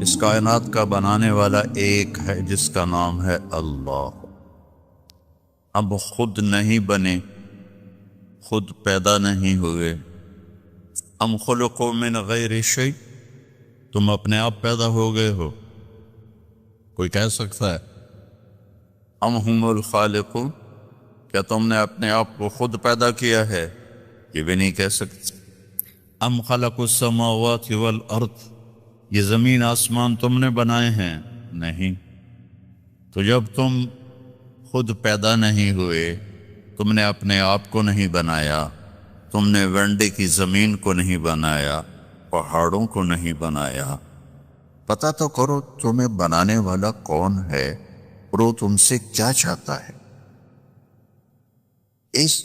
اس کائنات کا بنانے والا ایک ہے جس کا نام ہے اللہ۔ اب خود نہیں بنے، خود پیدا نہیں ہوئے۔ ام خلقوا من غیر شیء، تم اپنے آپ پیدا ہو گئے ہو؟ کوئی کہہ سکتا ہے؟ ام ہم الخالقون، کیا تم نے اپنے آپ کو خود پیدا کیا ہے؟ یہ بھی نہیں کہہ سکتے۔ ام خلقوا السماوات والارض، یہ زمین آسمان تم نے بنائے ہیں؟ نہیں۔ تو جب تم خود پیدا نہیں ہوئے، تم نے اپنے آپ کو نہیں بنایا، تم نے ونڈے کی زمین کو نہیں بنایا، پہاڑوں کو نہیں بنایا، پتہ تو کرو تمہیں بنانے والا کون ہے اور وہ تم سے کیا چاہتا ہے۔ اس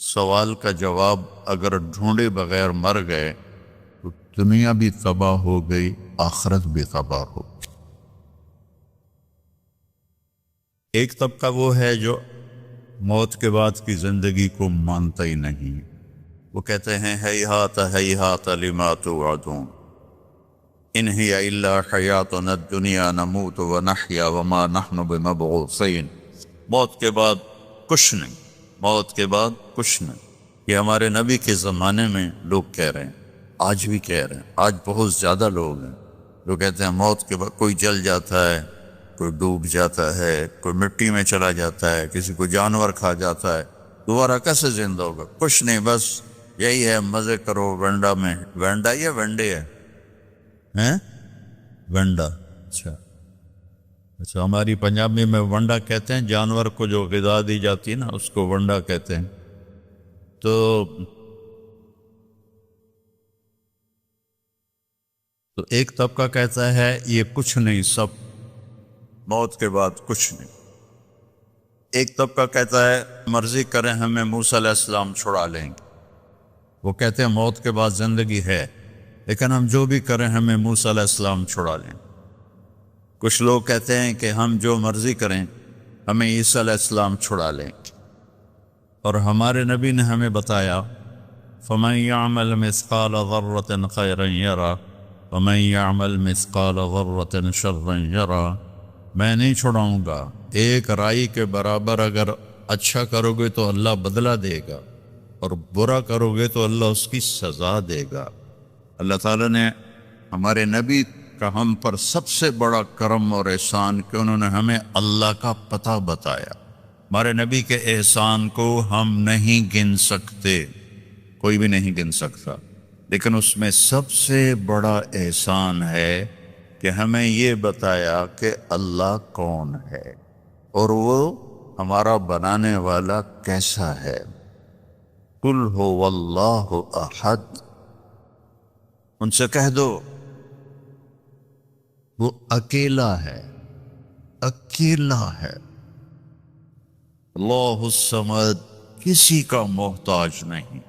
سوال کا جواب اگر ڈھونڈے بغیر مر گئے تو دنیا بھی تباہ ہو گئی، آخرت بھی تباہ ہو گئی۔ ایک طبقہ وہ ہے جو موت کے بعد کی زندگی کو مانتا ہی نہیں، وہ کہتے ہیں ہیہات ہیہات لما توعدون، ان ہی الا حیاتنا الدنیا نموت ونحیا وما نحن بمبعوثین۔ موت کے بعد کچھ نہیں، موت کے بعد کچھ نہیں۔ یہ ہمارے نبی کے زمانے میں لوگ کہہ رہے ہیں، آج بھی کہہ رہے ہیں۔ آج بہت زیادہ لوگ ہیں جو کہتے ہیں موت کے بعد کوئی جل جاتا ہے، کوئی ڈوب جاتا ہے، کوئی مٹی میں چلا جاتا ہے، کسی کو جانور کھا جاتا ہے، دوبارہ کیسے زندہ ہوگا؟ کچھ نہیں، بس یہی ہے، مزے کرو ونڈا میں۔ ونڈا یا ونڈے ہے؟ ونڈا، اچھا اچھا، ہماری پنجابی میں ونڈا کہتے ہیں، جانور کو جو غذا دی جاتی ہے نا اس کو ونڈا کہتے ہیں۔ تو ایک طبقہ کہتا ہے یہ کچھ نہیں، سب موت کے بعد کچھ نہیں۔ ایک طبقہ کہتا ہے مرضی کریں ہمیں موسیٰ علیہ السلام چھڑا لیں گے، وہ کہتے ہیں موت کے بعد زندگی ہے لیکن ہم جو بھی کریں ہمیں موسیٰ علیہ السلام چھڑا لیں۔ کچھ لوگ کہتے ہیں کہ ہم جو مرضی کریں ہمیں عیسیٰ علیہ السلام چھڑا لیں گے، اور ہمارے نبی نے ہمیں بتایا فَمَن يَعْمَلْ مِثْقَالَ ذَرَّةٍ خَيْرًا يَرَهُ وَمَن يَعْمَلْ مِثْقَالَ ذَرَّةٍ شَرًّا يَرَهُ۔ میں نہیں چھڑاؤں گا، ایک رائی کے برابر اگر اچھا کرو گے تو اللہ بدلہ دے گا، اور برا کرو گے تو اللہ اس کی سزا دے گا۔ اللہ تعالیٰ نے ہمارے نبی کا ہم پر سب سے بڑا کرم اور احسان کہ انہوں نے ہمیں اللہ کا پتہ بتایا۔ ہمارے نبی کے احسان کو ہم نہیں گن سکتے، کوئی بھی نہیں گن سکتا، لیکن اس میں سب سے بڑا احسان ہے کہ ہمیں یہ بتایا کہ اللہ کون ہے اور وہ ہمارا بنانے والا کیسا ہے۔ قل هو اللہ احد، ان سے کہہ دو وہ اکیلا ہے، اکیلا ہے۔ اللہ الصمد، کسی کا محتاج نہیں،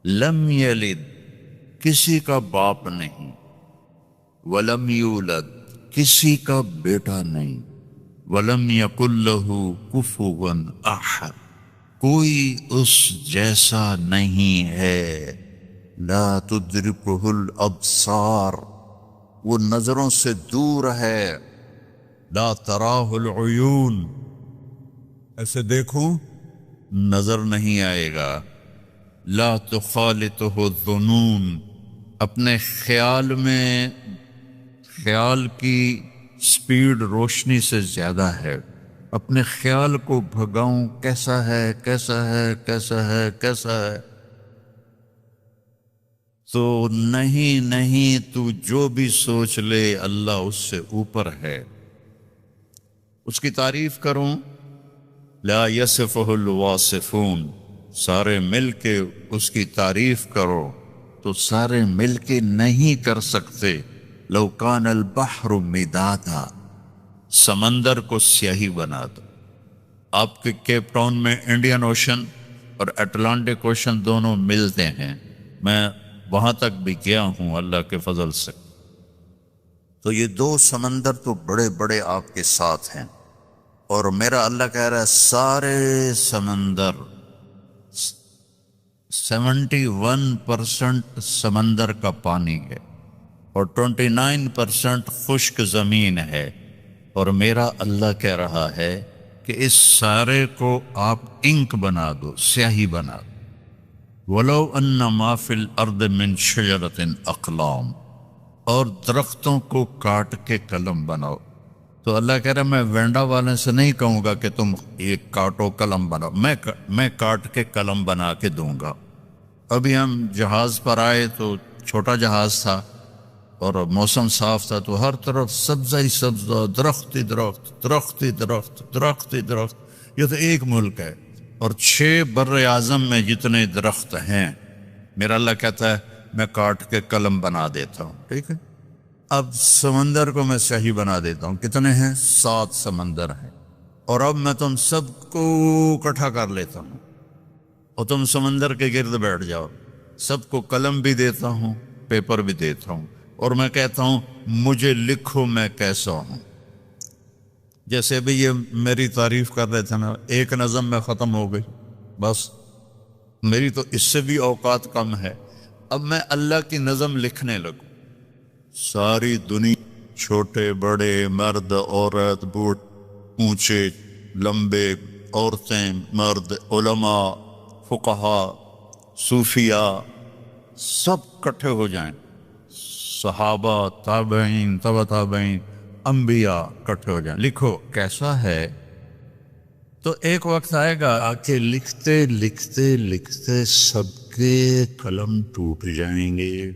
لم یلد، کسی کا باپ نہیں، ولم یولد، کسی کا بیٹا نہیں، ولم یکن لہ کفوا احد، کوئی اس جیسا نہیں ہے۔ لا تدرکہ الابصار، وہ نظروں سے دور ہے۔ لا تراہ العیون، ایسے دیکھو نظر نہیں آئے گا۔ لا تخالطہ الظنون، اپنے خیال میں، خیال کی سپیڈ روشنی سے زیادہ ہے۔ اپنے خیال کو بھگاؤں کیسا ہے، کیسا ہے، کیسا ہے، کیسا ہے، تو نہیں نہیں، تو جو بھی سوچ لے اللہ اس سے اوپر ہے۔ اس کی تعریف کروں، لا یصفہ الواصفون، سارے مل کے اس کی تعریف کرو تو سارے مل کے نہیں کر سکتے۔ لو کان البحر مدادا، سمندر کو سیاہی بنا دو۔ آپ کے کیپ ٹاؤن میں انڈین اوشن اور اٹلانٹک اوشن دونوں ملتے ہیں، میں وہاں تک بھی گیا ہوں اللہ کے فضل سے۔ تو یہ دو سمندر تو بڑے بڑے آپ کے ساتھ ہیں، اور میرا اللہ کہہ رہا ہے سارے سمندر 71% سمندر کا پانی ہے، اور 29% خشک زمین ہے، اور میرا اللہ کہہ رہا ہے کہ اس سارے کو آپ انک بنا دو، سیاہی بنا دو۔ وَلَوْ أَنَّ مَا فِي الْأَرْضِ مِنْ شَجَرَةٍ أَقْلَامٍ، اور درختوں کو کاٹ کے قلم بناؤ۔ تو اللہ کہہ رہا ہے میں وینڈا والے سے نہیں کہوں گا کہ تم یہ کاٹو قلم بناؤ، میں کاٹ کے قلم بنا کے دوں گا۔ ابھی ہم جہاز پر آئے تو چھوٹا جہاز تھا اور موسم صاف تھا، تو ہر طرف سبزہ ہی سبزہ، درخت ہی درخت، درخت ہی درخت، درخت ہی درخت۔ یہ تو ایک ملک ہے، اور 6 بر اعظم میں جتنے درخت ہیں، میرا اللہ کہتا ہے میں کاٹ کے قلم بنا دیتا ہوں، ٹھیک ہے۔ اب سمندر کو میں صحیح بنا دیتا ہوں، کتنے ہیں؟ 7 سمندر ہیں، اور اب میں تم سب کو اکٹھا کر لیتا ہوں، اور تم سمندر کے گرد بیٹھ جاؤ، سب کو قلم بھی دیتا ہوں، پیپر بھی دیتا ہوں، اور میں کہتا ہوں مجھے لکھو میں کیسا ہوں۔ جیسے ابھی یہ میری تعریف کر رہے تھے نا، ایک نظم میں ختم ہو گئی، بس میری تو اس سے بھی اوقات کم ہے، اب میں اللہ کی نظم لکھنے لگوں۔ ساری دنیا، چھوٹے بڑے، مرد عورت، بوڑھ اونچے لمبے، عورتیں مرد، علماء فقہا صوفیاء، سب کٹھے ہو جائیں، صحابہ تابعین تبع تابعین انبیاء کٹھے ہو جائیں، لکھو کیسا ہے۔ تو ایک وقت آئے گا آ کے لکھتے لکھتے لکھتے سب کے قلم ٹوٹ جائیں گے۔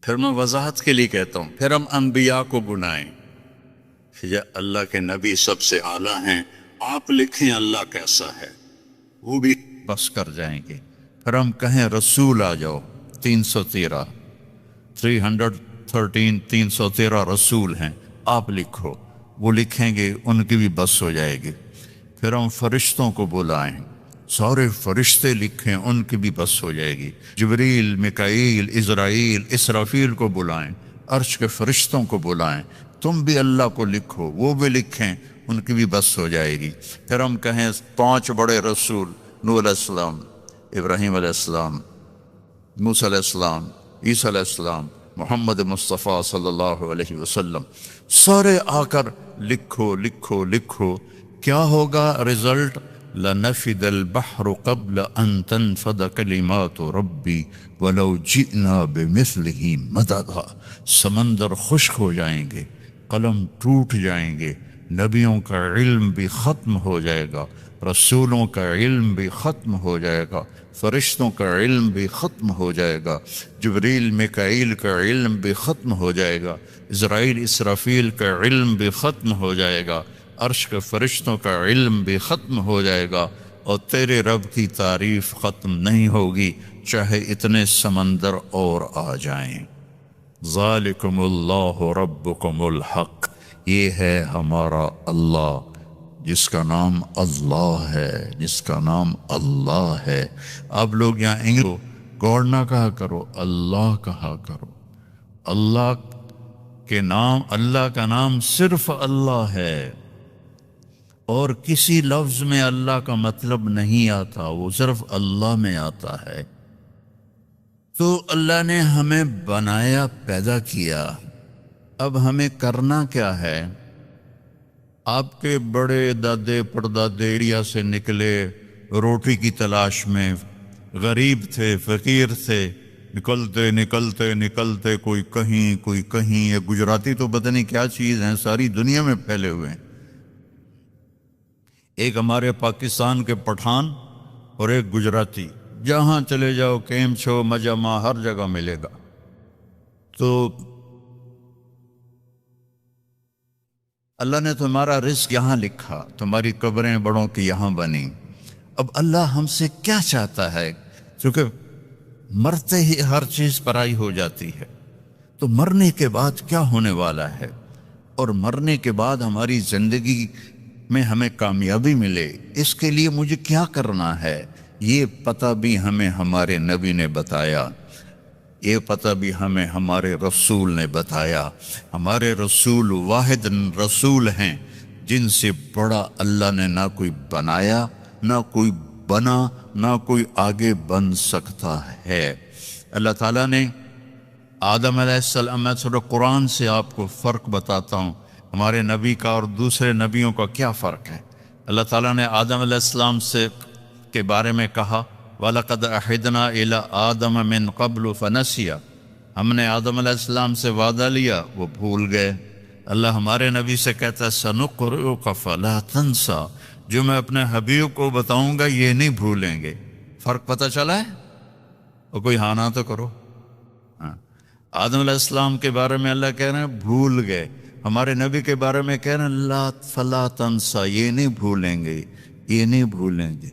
پھر میں وضاحت کے لیے کہتا ہوں، پھر ہم انبیاء کو بلائیں کہ یا اللہ کے نبی سب سے اعلیٰ ہیں، آپ لکھیں اللہ کیسا ہے، وہ بھی بس کر جائیں گے۔ پھر ہم کہیں رسول آ جاؤ، 313 رسول ہیں، آپ لکھو، وہ لکھیں گے، ان کی بھی بس ہو جائے گی۔ پھر ہم فرشتوں کو بلائیں، سارے فرشتے لکھیں، ان کی بھی بس ہو جائے گی۔ جبریل، میکائیل، عزرائیل، اسرافیل کو بلائیں، عرش کے فرشتوں کو بلائیں، تم بھی اللہ کو لکھو، وہ بھی لکھیں، ان کی بھی بس ہو جائے گی۔ پھر ہم کہیں 5 بڑے رسول، نوح علیہ السلام، ابراہیم علیہ السلام، موسیٰ علیہ السلام، عیسیٰ علیہ السلام، محمد مصطفیٰ صلی اللہ علیہ وسلم، سارے آ کر لکھو لکھو لکھو۔ کیا ہوگا رزلٹ؟ لَنَفِدَ الْبَحْرُ قَبْلَ أَن تَنْفَدَ كَلِمَاتُ رَبِّي وَلَوْ جِئْنَا بِمِثْلِهِ مَدَدًا۔ سمندر خشک ہو جائیں گے، قلم ٹوٹ جائیں گے، نبیوں کا علم بھی ختم ہو جائے گا، رسولوں کا علم بھی ختم ہو جائے گا، فرشتوں کا علم بھی ختم ہو جائے گا، جبریل میکائیل کا علم بھی ختم ہو جائے گا، عزرائیل اسرافیل کا علم بھی ختم ہو جائے گا، عرش کے فرشتوں کا علم بھی ختم ہو جائے گا، اور تیرے رب کی تعریف ختم نہیں ہوگی چاہے اتنے سمندر اور آ جائیں۔ ذالکم اللہ ربکم الحق، یہ ہے ہمارا اللہ جس کا نام اللہ ہے، جس کا نام اللہ ہے۔ اب لوگ یہاں انگلش گوڑ نہ کہا کرو، اللہ کہا کرو۔ اللہ کے نام، اللہ کا نام صرف اللہ ہے، اور کسی لفظ میں اللہ کا مطلب نہیں آتا، وہ صرف اللہ میں آتا ہے۔ تو اللہ نے ہمیں بنایا، پیدا کیا، اب ہمیں کرنا کیا ہے؟ آپ کے بڑے دادے پردادے انڈیا سے نکلے روٹی کی تلاش میں، غریب تھے، فقیر تھے، نکلتے نکلتے نکلتے کوئی کہیں کوئی کہیں۔ یہ گجراتی تو پتہ نہیں کیا چیز ہیں، ساری دنیا میں پھیلے ہوئے ہیں۔ ایک ہمارے پاکستان کے پٹھان اور ایک گجراتی، جہاں چلے جاؤ کیم چھو مجمع ہر جگہ ملے گا۔ تو اللہ نے تمہارا رزق یہاں لکھا، تمہاری قبریں بڑوں کی یہاں بنی۔ اب اللہ ہم سے کیا چاہتا ہے؟ کیونکہ مرتے ہی ہر چیز پرائی ہو جاتی ہے، تو مرنے کے بعد کیا ہونے والا ہے، اور مرنے کے بعد ہماری زندگی میں ہمیں کامیابی ملے، اس کے لیے مجھے کیا کرنا ہے، یہ پتہ بھی ہمیں ہمارے نبی نے بتایا، یہ پتہ بھی ہمیں ہمارے رسول نے بتایا۔ ہمارے رسول واحد رسول ہیں جن سے بڑا اللہ نے نہ کوئی بنایا، نہ کوئی بنا، نہ کوئی آگے بن سکتا ہے۔ اللہ تعالیٰ نے آدم علیہ السلام، میں تھوڑا قرآن سے آپ کو فرق بتاتا ہوں، ہمارے نبی کا اور دوسرے نبیوں کا کیا فرق ہے۔ اللہ تعالیٰ نے آدم علیہ السلام سے کے بارے میں کہا وَلَقَدْ أَحِدْنَا إِلَىٰ آدَمَ مِن قَبْلُ فَنَسِيَ، ہم نے آدم علیہ السلام سے وعدہ لیا، وہ بھول گئے۔ اللہ ہمارے نبی سے کہتا ہے سَنُقْرِئُكَ فَلَا تَنْسَىٰ، جو میں اپنے حبیب کو بتاؤں گا یہ نہیں بھولیں گے۔ فرق پتہ چلا ہے؟ اور کوئی ہاں نہ تو کرو۔ آدم علیہ السلام کے بارے میں اللہ کہہ رہے ہیں بھول گئے، ہمارے نبی کے بارے میں کہہ رہے ہیں لا فلا تنسا، یہ نہیں بھولیں گے، یہ نہیں بھولیں گے۔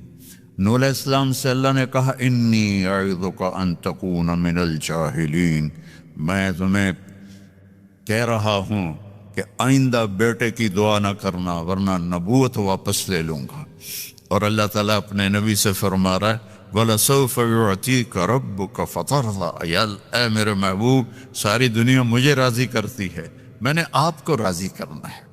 نوح علیہ السلام سے اللہ نے کہا انی اعظک ان تکون من الجاہلین، میں تمہیں کہہ رہا ہوں کہ آئندہ بیٹے کی دعا نہ کرنا ورنہ نبوت واپس لے لوں گا۔ اور اللہ تعالیٰ اپنے نبی سے فرما رہا ہے وَلَسَوْفَ يُعْتِيكَ رَبُّكَ فَتَرْضَىٰ، اے میرے محبوب، ساری دنیا مجھے راضی کرتی ہے، میں نے آپ کو راضی کرنا ہے۔